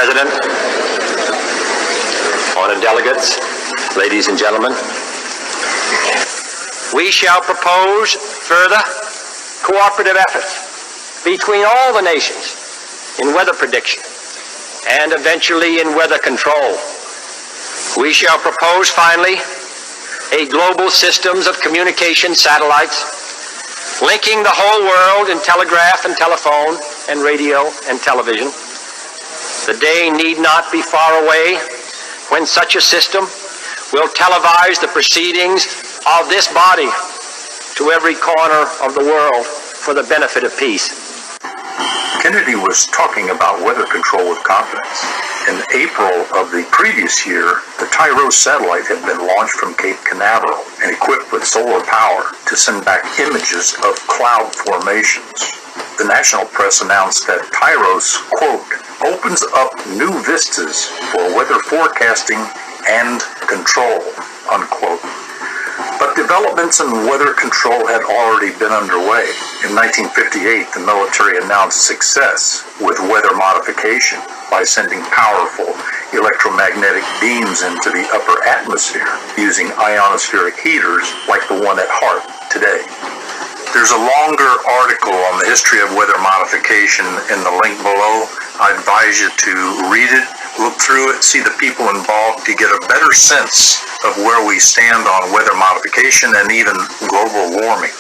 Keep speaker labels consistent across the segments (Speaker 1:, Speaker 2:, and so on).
Speaker 1: President, honored delegates, ladies and gentlemen, we shall propose further cooperative efforts between all the nations in weather prediction and eventually in weather control. We shall propose, finally, a global systems of communication satellites linking the whole world in telegraph and telephone and radio and television. The day need not be far away when such a system will televise the proceedings of this body to every corner of the world for the benefit of peace.
Speaker 2: Kennedy was talking about weather control with confidence. In April of the previous year, the Tyros satellite had been launched from Cape Canaveral and equipped with solar power to send back images of cloud formations. The national press announced that Tyros, quote, opens up new vistas for weather forecasting and control, unquote. But developments in weather control had already been underway. In 1958, the military announced success with weather modification by sending powerful electromagnetic beams into the upper atmosphere using ionospheric heaters like the one at HAARP today. There's a longer article on the history of weather modification in the link below. I advise you to read it, look through it, see the people involved to get a better sense of where we stand on weather modification and even global warming.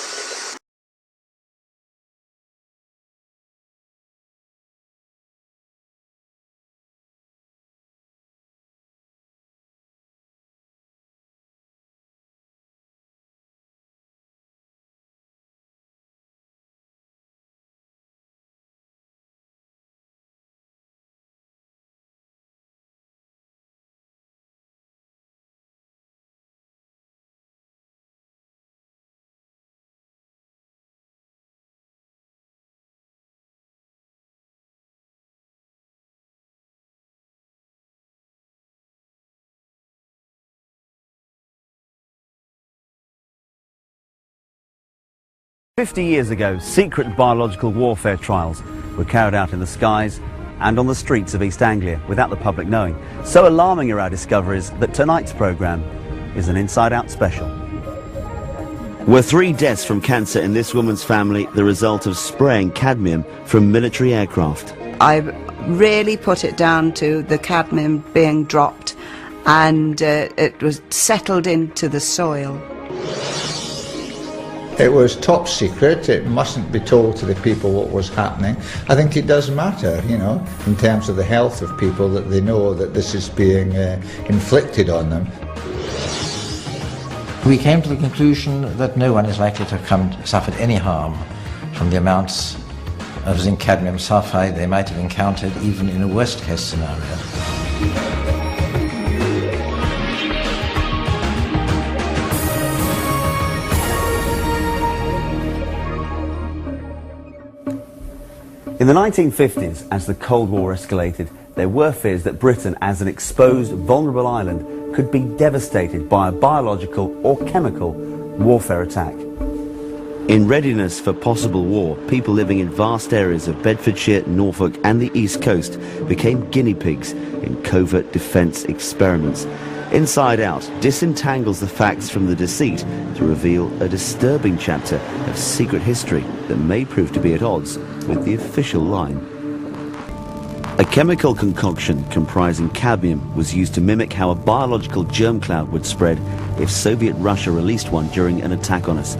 Speaker 3: "50 years ago, secret biological warfare trials were carried out in the skies and on the streets of East Anglia without the public knowing. So alarming are our discoveries that tonight's programme is an Inside Out special. Were 3 deaths from cancer in this woman's family the result of spraying cadmium from military aircraft?
Speaker 4: I really put it down to the cadmium being dropped and it was settled into the soil.
Speaker 5: It was top secret. It mustn't be told to the people what was happening. I think it does matter, you know, in terms of the health of people, that they know that this is being inflicted on them.
Speaker 6: We came to the conclusion that no one is likely to have suffered any harm from the amounts of zinc cadmium sulfide they might have encountered even in a worst case scenario.
Speaker 3: In the 1950s, as the Cold War escalated, there were fears that Britain, as an exposed, vulnerable island, could be devastated by a biological or chemical warfare attack. In readiness for possible war, people living in vast areas of Bedfordshire, Norfolk and the East Coast became guinea pigs in covert defence experiments. Inside Out disentangles the facts from the deceit to reveal a disturbing chapter of secret history that may prove to be at odds with the official line. A chemical concoction comprising cadmium was used to mimic how a biological germ cloud would spread if Soviet Russia released one during an attack on us.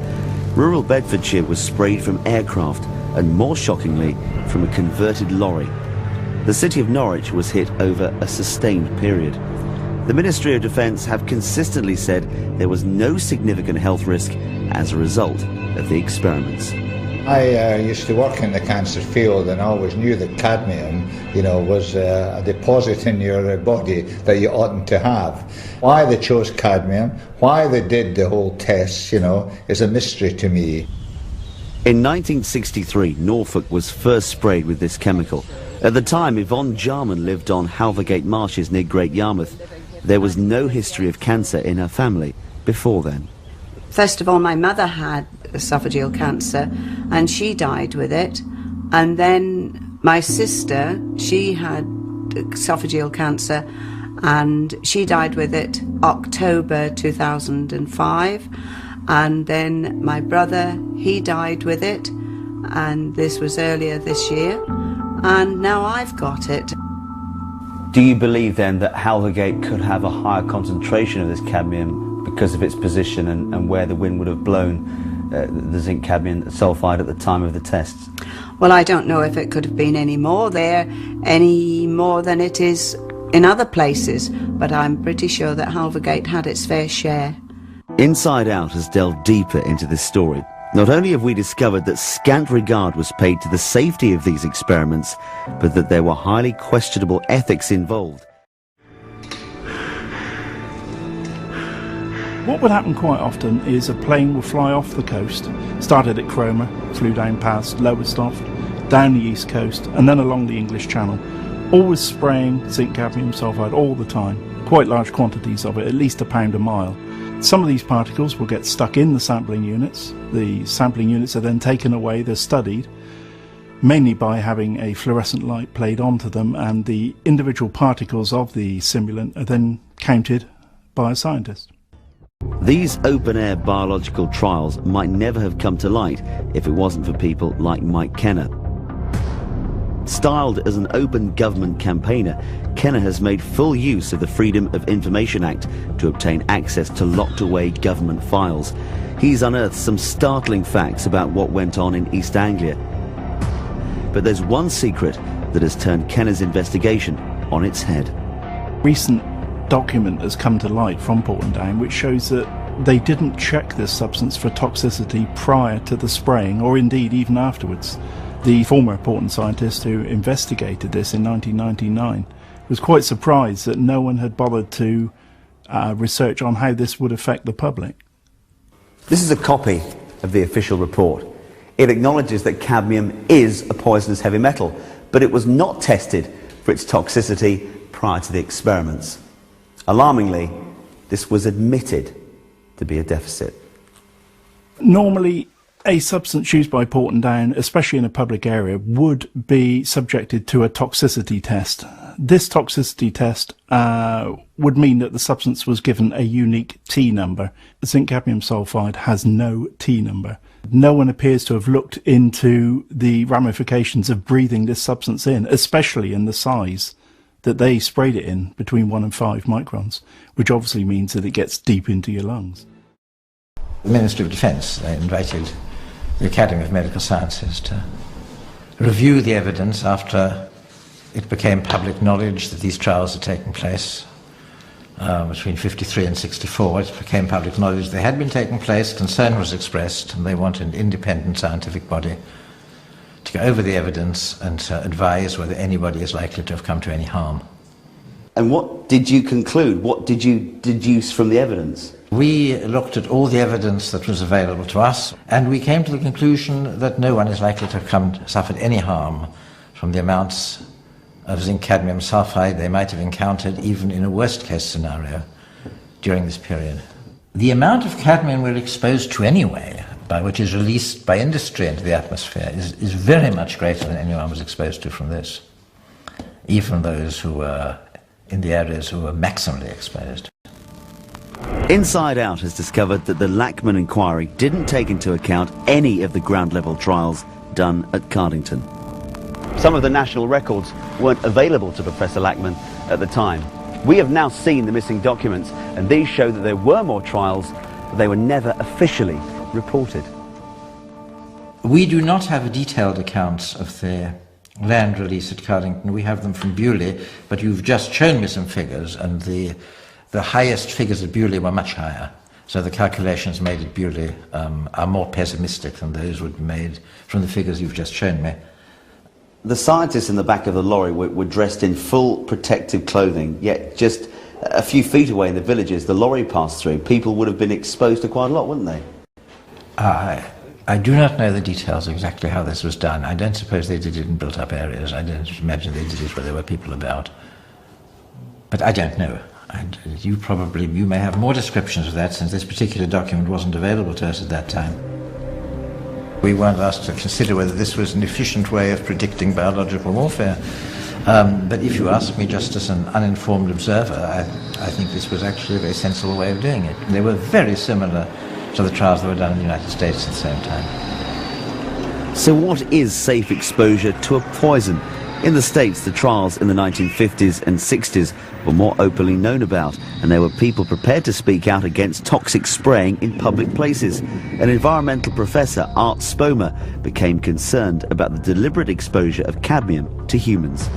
Speaker 3: Rural Bedfordshire was sprayed from aircraft and, more shockingly, from a converted lorry. The city of Norwich was hit over a sustained period. The Ministry of Defence have consistently said there was no significant health risk as a result of the experiments.
Speaker 5: I used to work in the cancer field, and I always knew that cadmium, you know, was a deposit in your body that you oughtn't to have. Why they chose cadmium, why they did the whole test, you know, is a mystery to me.
Speaker 3: In 1963, Norfolk was first sprayed with this chemical. At the time, Yvonne Jarman lived on Halvergate Marshes near Great Yarmouth. There was no history of cancer in her family before then.
Speaker 4: First of all, my mother had esophageal cancer and she died with it. And then my sister, she had esophageal cancer, and she died with it October 2005. And then my brother, he died with it, and this was earlier this year, and now I've got it.
Speaker 3: Do you believe then that Halvergate could have a higher concentration of this cadmium because of its position and where the wind would have blown the zinc cadmium sulfide at the time of the tests?
Speaker 4: Well, I don't know if it could have been any more there, any more than it is in other places, but I'm pretty sure that Halvergate had its fair share.
Speaker 3: Inside Out has delved deeper into this story. Not only have we discovered that scant regard was paid to the safety of these experiments, but that there were highly questionable ethics involved.
Speaker 7: What would happen quite often is a plane will fly off the coast, started at Cromer, flew down past Lowestoft, down the east coast, and then along the English Channel, always spraying zinc cadmium sulfide all the time, quite large quantities of it, at least £1 a mile. Some of these particles will get stuck in the sampling units. The sampling units are then taken away, they're studied, mainly by having a fluorescent light played onto them, and the individual particles of the simulant are then counted by a scientist.
Speaker 3: These open-air biological trials might never have come to light if it wasn't for people like Mike Kenner. Styled as an open government campaigner, Kenner has made full use of the Freedom of Information Act to obtain access to locked-away government files. He's unearthed some startling facts about what went on in East Anglia. But there's one secret that has turned Kenner's investigation on its head.
Speaker 7: Recent document has come to light from Portendown which shows that they didn't check this substance for toxicity prior to the spraying, or indeed even afterwards. The former Portland scientist who investigated this in 1999 was quite surprised that no one had bothered to research on how this would affect the public.
Speaker 3: This is a copy of the official report. It acknowledges that cadmium is a poisonous heavy metal, but it was not tested for its toxicity prior to the experiments. Alarmingly, this was admitted to be a deficit.
Speaker 7: Normally, a substance used by Portendown, especially in a public area, would be subjected to a toxicity test. This toxicity test would mean that the substance was given a unique T number. Zinc cadmium sulfide has no T number. No one appears to have looked into the ramifications of breathing this substance in, especially in the size that they sprayed it in, between 1 and 5 microns, which obviously means that it gets deep into your lungs.
Speaker 6: The Ministry of Defence invited the Academy of Medical Sciences to review the evidence after it became public knowledge that these trials had taken place between 53 and 64. It became public knowledge they had been taking place, concern was expressed, and they wanted an independent scientific body to go over the evidence and to advise whether anybody is likely to have come to any harm.
Speaker 3: And what did you conclude? What did you deduce from the evidence?
Speaker 6: We looked at all the evidence that was available to us, and we came to the conclusion that no one is likely to have suffered any harm from the amounts of zinc cadmium sulfide they might have encountered even in a worst case scenario during this period. The amount of cadmium we're exposed to anyway, which is released by industry into the atmosphere, is very much greater than anyone was exposed to from this, even those who were in the areas who were maximally exposed.
Speaker 3: Inside Out has discovered that the Lachman inquiry didn't take into account any of the ground-level trials done at Cardington. Some of the national records weren't available to Professor Lachman at the time. We have now seen the missing documents, and these show that there were more trials, but they were never officially reported.
Speaker 6: We do not have detailed accounts of the land release at Cardington. We have them from Bewley, but you've just shown me some figures, and the highest figures at Bewley were much higher. So the calculations made at Bewley are more pessimistic than those would be made from the figures you've just shown me.
Speaker 3: The scientists in the back of the lorry were dressed in full protective clothing, yet just a few feet away in the villages the lorry passed through, people would have been exposed to quite a lot, wouldn't they?
Speaker 6: I do not know the details of exactly how this was done. I don't suppose they did it in built-up areas. I don't imagine they did it where there were people about. But I don't know. You may have more descriptions of that, since this particular document wasn't available to us at that time. We weren't asked to consider whether this was an efficient way of predicting biological warfare. But if you ask me just as an uninformed observer, I think this was actually a very sensible way of doing it. They were very similar to the trials that were done in the United States at the same time.
Speaker 3: So what is safe exposure to a poison? In the States, the trials in the 1950s and 60s were more openly known about, and there were people prepared to speak out against toxic spraying in public places. An environmental professor, Art Spomer, became concerned about the deliberate exposure of cadmium to humans.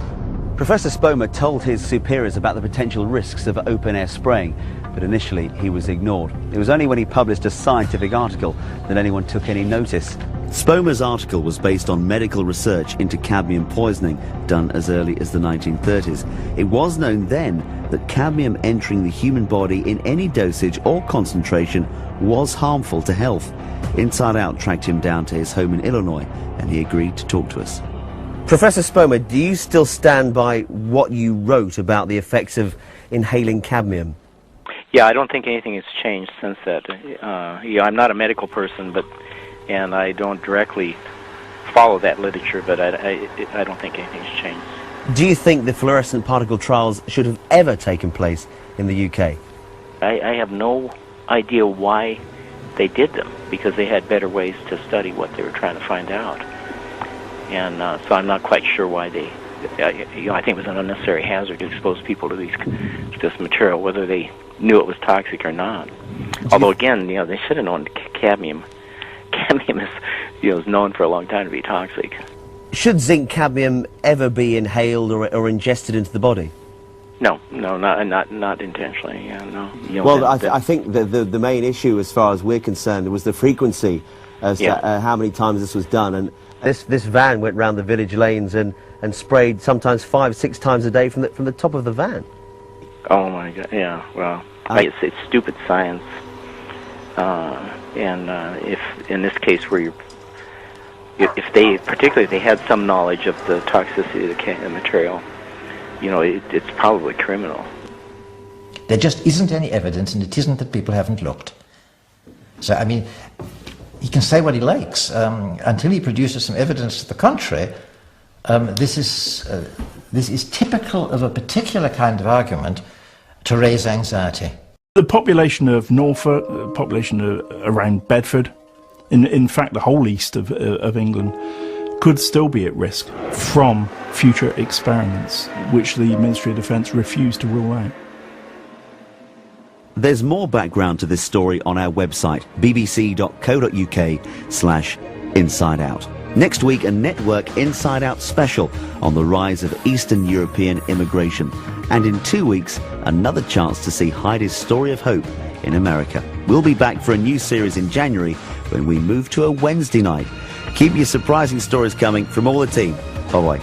Speaker 3: Professor Spomer told his superiors about the potential risks of open-air spraying, but initially he was ignored. It was only when he published a scientific article that anyone took any notice. Spomer's article was based on medical research into cadmium poisoning done as early as the 1930s. It was known then that cadmium entering the human body in any dosage or concentration was harmful to health. Inside Out tracked him down to his home in Illinois, and he agreed to talk to us.
Speaker 8: Professor Spomer, do you still stand by what you wrote about the effects of inhaling cadmium?
Speaker 9: Yeah, I don't think anything has changed since that. I'm not a medical person, and I don't directly follow that literature, but I don't think anything's changed.
Speaker 8: Do you think the fluorescent particle trials should have ever taken place in the UK?
Speaker 9: I have no idea why they did them, because they had better ways to study what they were trying to find out. And so I'm not quite sure why they... I think it was an unnecessary hazard to expose people to this material, whether they knew it was toxic or not. Although, again, they should have known cadmium. Cadmium is known for a long time to be toxic.
Speaker 8: Should zinc cadmium ever be inhaled or ingested into the body?
Speaker 9: No, not intentionally. Yeah, no.
Speaker 8: Well, I think the main issue, as far as we're concerned, was the frequency as to how many times this was done. And this van went round the village lanes and sprayed sometimes 5-6 times a day from the top of the van.
Speaker 9: Oh my God! Yeah, well, it's stupid science. And if in this case if they had some knowledge of the toxicity of the material, it's probably criminal.
Speaker 6: There just isn't any evidence, and it isn't that people haven't looked. So, I mean, he can say what he likes. Until he produces some evidence to the contrary, this is typical of a particular kind of argument to raise anxiety.
Speaker 7: The population of Norfolk, the population around Bedford, in fact the whole east of England, could still be at risk from future experiments, which the Ministry of Defence refused to rule out.
Speaker 3: There's more background to this story on our website, bbc.co.uk/Inside Out. Next week, a Network Inside Out special on the rise of Eastern European immigration. And in 2 weeks, another chance to see Heidi's story of hope in America. We'll be back for a new series in January when we move to a Wednesday night. Keep your surprising stories coming from all the team. Bye-bye.